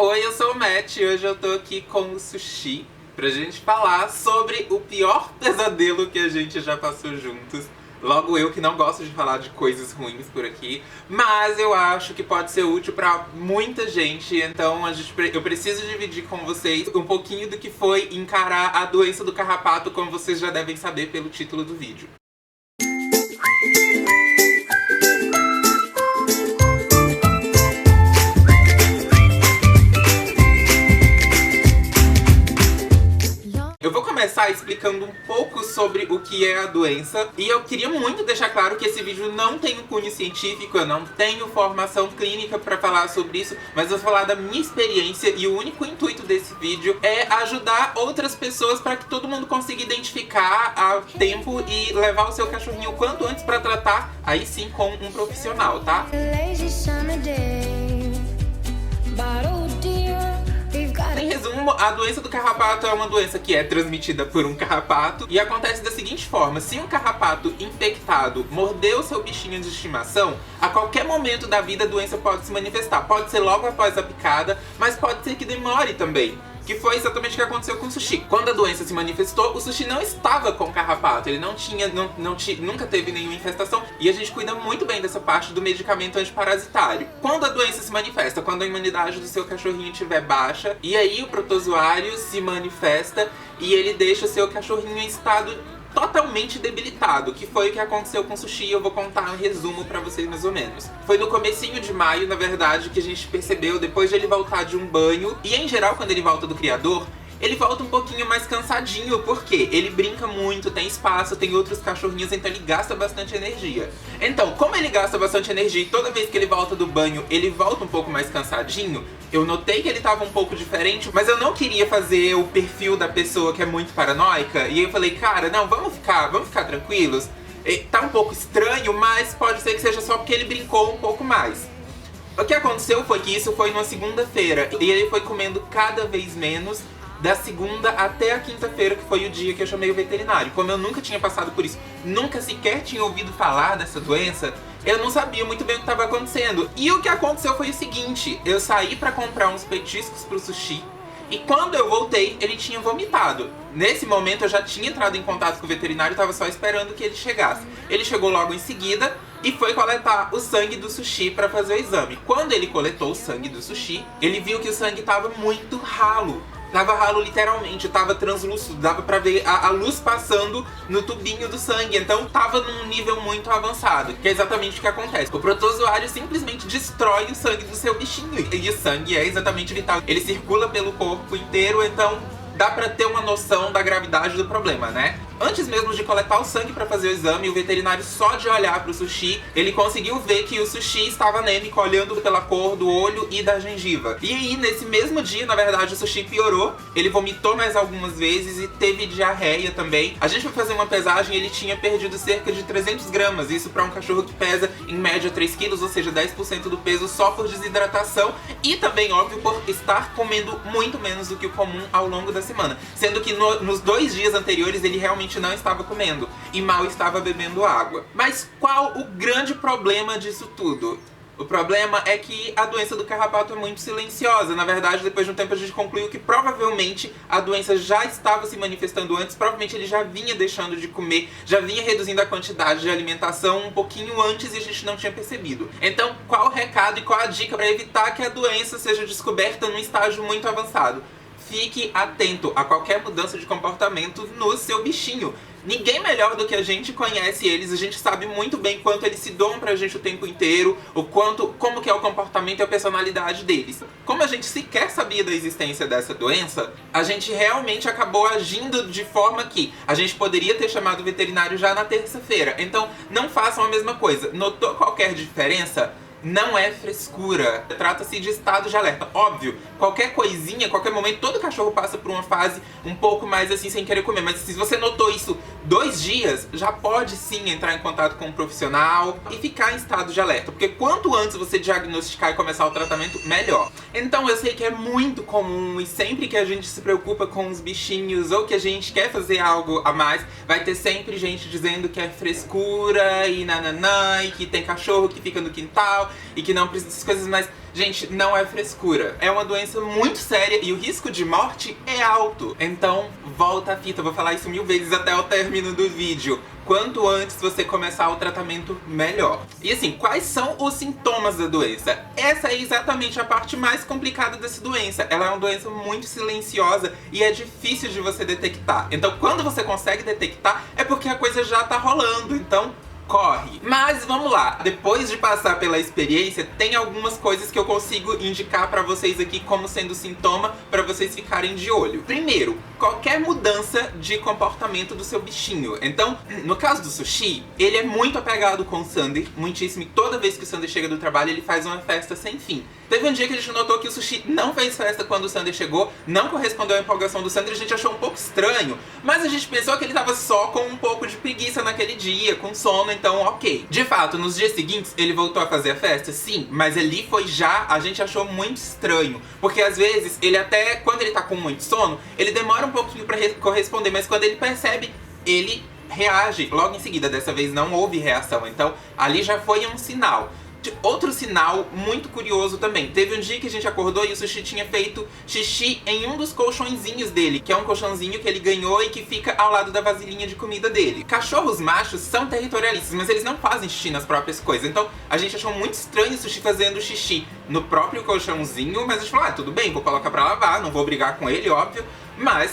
Oi, eu sou o Matt e hoje eu tô aqui com o Sushi pra gente falar sobre o pior pesadelo que a gente já passou juntos. Logo eu que não gosto de falar de coisas ruins por aqui, mas eu acho que pode ser útil pra muita gente, então eu preciso dividir com vocês um pouquinho do que foi encarar a doença do carrapato, como vocês já devem saber pelo título do vídeo. Eu vou começar explicando um pouco sobre o que é a doença. E eu queria muito deixar claro que esse vídeo não tem um cunho científico, eu não tenho formação clínica pra falar sobre isso, mas eu vou falar da minha experiência e o único intuito desse vídeo é ajudar outras pessoas pra que todo mundo consiga identificar a tempo e levar o seu cachorrinho o quanto antes pra tratar, aí sim, com um profissional, tá? Em resumo, a doença do carrapato é uma doença que é transmitida por um carrapato e acontece da seguinte forma: se um carrapato infectado mordeu seu bichinho de estimação, a qualquer momento da vida a doença pode se manifestar. Pode ser logo após a picada, mas pode ser que demore também. Que foi exatamente o que aconteceu com o Sushi. Quando a doença se manifestou, o Sushi não estava com carrapato, ele nunca teve nenhuma infestação, e a gente cuida muito bem dessa parte do medicamento antiparasitário. Quando a doença se manifesta, quando a imunidade do seu cachorrinho estiver baixa, e aí o protozoário se manifesta e ele deixa o seu cachorrinho em estado totalmente debilitado, que foi o que aconteceu com o Sushi. Eu vou contar um resumo pra vocês mais ou menos. Foi no comecinho de maio, na verdade, que a gente percebeu, depois de ele voltar de um banho, e em geral quando ele volta do criador, ele volta um pouquinho mais cansadinho, porque ele brinca muito, tem espaço, tem outros cachorrinhos, então ele gasta bastante energia. Então, como ele gasta bastante energia e toda vez que ele volta do banho, ele volta um pouco mais cansadinho, eu notei que ele tava um pouco diferente, mas eu não queria fazer o perfil da pessoa que é muito paranoica, e eu falei, cara, não, vamos ficar tranquilos. Tá um pouco estranho, mas pode ser que seja só porque ele brincou um pouco mais. O que aconteceu foi que isso foi numa segunda-feira, e ele foi comendo cada vez menos, da segunda até a quinta-feira, que foi o dia que eu chamei o veterinário. Como eu nunca tinha passado por isso, nunca sequer tinha ouvido falar dessa doença, eu não sabia muito bem o que estava acontecendo. E o que aconteceu foi o seguinte: eu saí pra comprar uns petiscos pro Sushi, e quando eu voltei, ele tinha vomitado. Nesse momento eu já tinha entrado em contato com o veterinário e tava só esperando que ele chegasse. Ele chegou logo em seguida e foi coletar o sangue do Sushi pra fazer o exame. Quando ele coletou o sangue do Sushi, ele viu que o sangue tava muito ralo. Tava ralo literalmente, tava translúcido, dava pra ver a luz passando no tubinho do sangue. Então tava num nível muito avançado, que é exatamente o que acontece. O protozoário simplesmente destrói o sangue do seu bichinho. E o sangue é exatamente vital, ele circula pelo corpo inteiro, então dá pra ter uma noção da gravidade do problema, né? Antes mesmo de coletar o sangue pra fazer o exame, o veterinário, só de olhar pro Sushi, ele conseguiu ver que o Sushi estava anêmico, olhando pela cor do olho e da gengiva. E aí, nesse mesmo dia, na verdade, o Sushi piorou. Ele vomitou mais algumas vezes e teve diarreia também. A gente foi fazer uma pesagem e ele tinha perdido cerca de 300 gramas. Isso pra um cachorro que pesa, em média, 3 quilos, ou seja, 10% do peso só por desidratação. E também, óbvio, por estar comendo muito menos do que o comum ao longo da semana. Sendo que nos 2 dias anteriores, ele realmente não estava comendo e mal estava bebendo água. Mas qual o grande problema disso tudo? O problema é que a doença do carrapato é muito silenciosa. Na verdade, depois de um tempo a gente concluiu que provavelmente a doença já estava se manifestando antes. Provavelmente ele já vinha deixando de comer, já vinha reduzindo a quantidade de alimentação um pouquinho antes e a gente não tinha percebido. Então, qual o recado e qual a dica para evitar que a doença seja descoberta num estágio muito avançado? Fique atento a qualquer mudança de comportamento no seu bichinho. Ninguém melhor do que a gente conhece eles, a gente sabe muito bem quanto eles se doam pra gente o tempo inteiro, como que é o comportamento e a personalidade deles. Como a gente sequer sabia da existência dessa doença, a gente realmente acabou agindo de forma que a gente poderia ter chamado o veterinário já na terça-feira. Então, não façam a mesma coisa. Notou qualquer diferença? Não é frescura, trata-se de estado de alerta. Óbvio, qualquer coisinha, qualquer momento, todo cachorro passa por uma fase um pouco mais assim, sem querer comer. Mas se você notou isso 2 dias, já pode sim entrar em contato com um profissional e ficar em estado de alerta. Porque quanto antes você diagnosticar e começar o tratamento, melhor. Então eu sei que é muito comum e sempre que a gente se preocupa com os bichinhos ou que a gente quer fazer algo a mais, vai ter sempre gente dizendo que é frescura e nananã, e que tem cachorro que fica no quintal e que não precisa dessas coisas, mas Gente, não é frescura. É uma doença muito séria e o risco de morte é alto. Então, volta a fita. Eu vou falar isso 1000 vezes até o término do vídeo. Quanto antes você começar o tratamento, melhor. E assim, quais são os sintomas da doença? Essa é exatamente a parte mais complicada dessa doença. Ela é uma doença muito silenciosa e é difícil de você detectar. Então, quando você consegue detectar, é porque a coisa já tá rolando. Então, corre. Mas vamos lá, depois de passar pela experiência, tem algumas coisas que eu consigo indicar pra vocês aqui como sendo sintoma pra vocês ficarem de olho. Primeiro, qualquer mudança de comportamento do seu bichinho. Então, no caso do Sushi, ele é muito apegado com o Sander, muitíssimo, e toda vez que o Sander chega do trabalho, ele faz uma festa sem fim. Teve um dia que a gente notou que o Sushi não fez festa quando o Sander chegou, não correspondeu à empolgação do Sander, a gente achou um pouco estranho, mas a gente pensou que ele tava só com um pouco de preguiça naquele dia, com sono, então ok. De fato, nos dias seguintes, ele voltou a fazer a festa? Sim, mas ali foi já, a gente achou muito estranho, porque às vezes, ele até, quando ele tá com muito sono, ele demora um pouquinho pra corresponder, mas quando ele percebe, ele reage logo em seguida. Dessa vez não houve reação, então ali já foi um sinal. Outro sinal muito curioso também. Teve um dia que a gente acordou e o Sushi tinha feito xixi em um dos colchõezinhos dele, que é um colchãozinho que ele ganhou e que fica ao lado da vasilhinha de comida dele. Cachorros machos são territorialistas, mas eles não fazem xixi nas próprias coisas. Então a gente achou muito estranho o Sushi fazendo xixi no próprio colchãozinho, mas a gente falou, tudo bem, vou colocar pra lavar, não vou brigar com ele, óbvio. Mas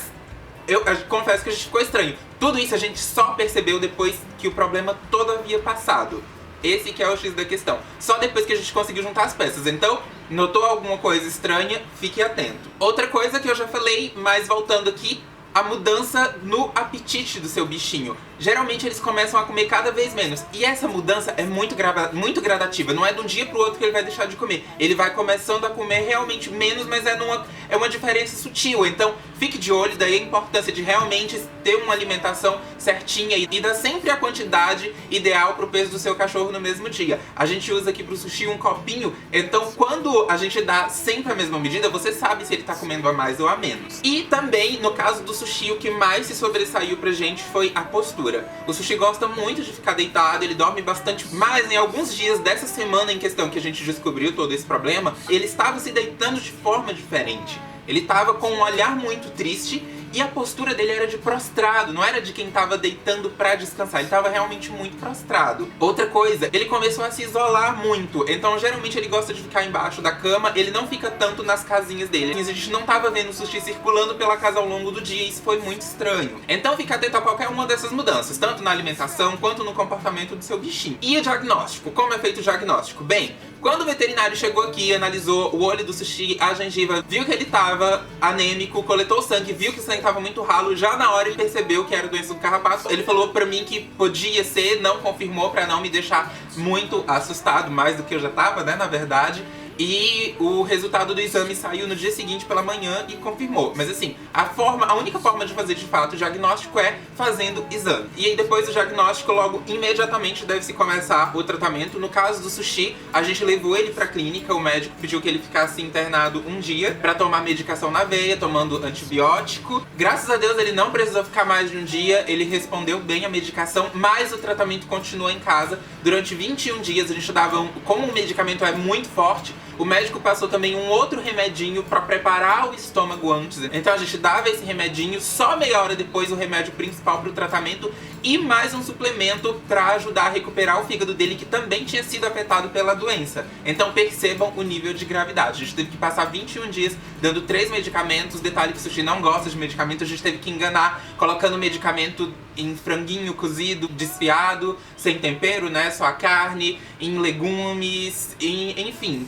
eu confesso que a gente ficou estranho. Tudo isso a gente só percebeu depois que o problema todo havia passado. Esse que é o X da questão. Só depois que a gente conseguiu juntar as peças. Então, notou alguma coisa estranha, fique atento. Outra coisa que eu já falei, mas voltando aqui, a mudança no apetite do seu bichinho. Geralmente eles começam a comer cada vez menos. E essa mudança é muito gradativa. Não é de um dia pro outro que ele vai deixar de comer. Ele vai começando a comer realmente menos, mas é uma diferença sutil. Então fique de olho, daí a importância de realmente ter uma alimentação certinha e dar sempre a quantidade ideal pro peso do seu cachorro no mesmo dia. A gente usa aqui pro Sushi um copinho, então quando a gente dá sempre a mesma medida, você sabe se ele tá comendo a mais ou a menos. E também, no caso do Sushi, o que mais se sobressaiu pra gente foi a postura. O Sushi gosta muito de ficar deitado, ele dorme bastante, mas em alguns dias dessa semana em questão que a gente descobriu todo esse problema, ele estava se deitando de forma diferente. Ele estava com um olhar muito triste e a postura dele era de prostrado, não era de quem estava deitando pra descansar, ele estava realmente muito prostrado. Outra coisa, ele começou a se isolar muito, então geralmente ele gosta de ficar embaixo da cama, ele não fica tanto nas casinhas dele. A gente não estava vendo o Sushi circulando pela casa ao longo do dia e isso foi muito estranho. Então fica atento a qualquer uma dessas mudanças, tanto na alimentação quanto no comportamento do seu bichinho. E o diagnóstico? Como é feito o diagnóstico? Bem, quando o veterinário chegou aqui, analisou o olho do Sushi, a gengiva, viu que ele estava anêmico, coletou o sangue, viu que o sangue estava muito ralo, já na hora ele percebeu que era doença do carrapato. Ele falou pra mim que podia ser, não confirmou pra não me deixar muito assustado, mais do que eu já tava, né, na verdade. E o resultado do exame saiu no dia seguinte pela manhã e confirmou. Mas assim, a única forma de fazer de fato o diagnóstico é fazendo exame. E aí depois do diagnóstico, logo imediatamente deve-se começar o tratamento. No caso do Sushi, a gente levou ele pra clínica, o médico pediu que ele ficasse internado um dia pra tomar medicação na veia, tomando antibiótico. Graças a Deus ele não precisou ficar mais de um dia, ele respondeu bem a medicação, mas o tratamento continuou em casa. Durante 21 dias a gente dava, como o medicamento é muito forte, o médico passou também um outro remedinho pra preparar o estômago antes. Então a gente dava esse remedinho, só meia hora depois o remédio principal pro tratamento e mais um suplemento pra ajudar a recuperar o fígado dele, que também tinha sido afetado pela doença. Então percebam o nível de gravidade. A gente teve que passar 21 dias dando 3 medicamentos. Detalhe que o Sushi não gosta de medicamento, a gente teve que enganar colocando medicamento em franguinho cozido, desfiado, sem tempero, né, só a carne, em legumes, enfim,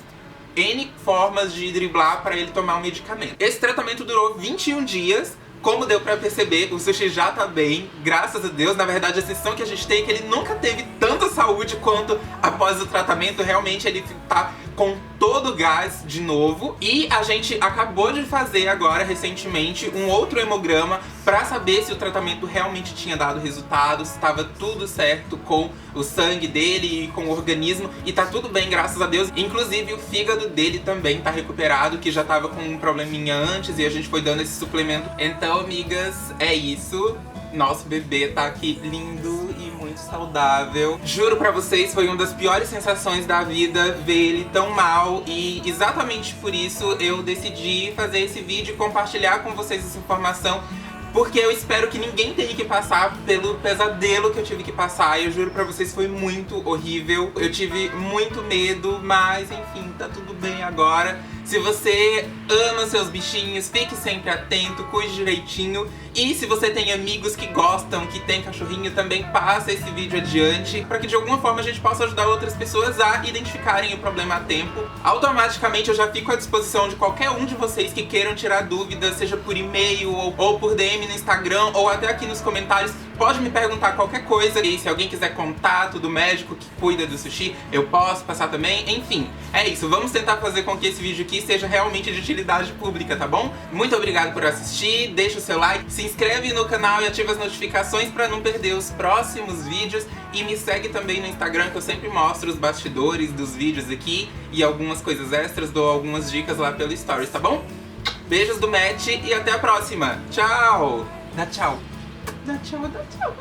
N formas de driblar pra ele tomar o medicamento. Esse tratamento durou 21 dias. Como deu pra perceber, o Sushi já tá bem, graças a Deus. Na verdade, a sensação que a gente tem é que ele nunca teve tanta saúde quanto após o tratamento. Realmente ele tá com todo o gás de novo. E a gente acabou de fazer agora, recentemente, um outro hemograma pra saber se o tratamento realmente tinha dado resultado, se estava tudo certo com o sangue dele e com o organismo. E tá tudo bem, graças a Deus. Inclusive o fígado dele também tá recuperado, que já tava com um probleminha antes e a gente foi dando esse suplemento. Então, amigas, é isso. Nosso bebê tá aqui lindo e muito saudável. Juro pra vocês, foi uma das piores sensações da vida ver ele tão mal. E exatamente por isso eu decidi fazer esse vídeo e compartilhar com vocês essa informação. Porque eu espero que ninguém tenha que passar pelo pesadelo que eu tive que passar. E eu juro pra vocês, foi muito horrível. Eu tive muito medo, mas enfim, tá tudo bem agora. Se você ama seus bichinhos, fique sempre atento, cuide direitinho. E se você tem amigos que gostam, que tem cachorrinho, também passa esse vídeo adiante, para que de alguma forma a gente possa ajudar outras pessoas a identificarem o problema a tempo. Automaticamente eu já fico à disposição de qualquer um de vocês que queiram tirar dúvidas, seja por e-mail ou por DM no Instagram, ou até aqui nos comentários. Pode me perguntar qualquer coisa. E se alguém quiser contato do médico que cuida do sushi, eu posso passar também. Enfim, é isso. Vamos tentar fazer com que esse vídeo aqui seja realmente de utilidade pública, tá bom? Muito obrigado por assistir. Deixa o seu like, se inscreve no canal e ativa as notificações pra não perder os próximos vídeos. E me segue também no Instagram, que eu sempre mostro os bastidores dos vídeos aqui e algumas coisas extras, dou algumas dicas lá pelo Stories, tá bom? Beijos do Matt e até a próxima. Tchau! Dá tchau. Dá tchau, dá tchau.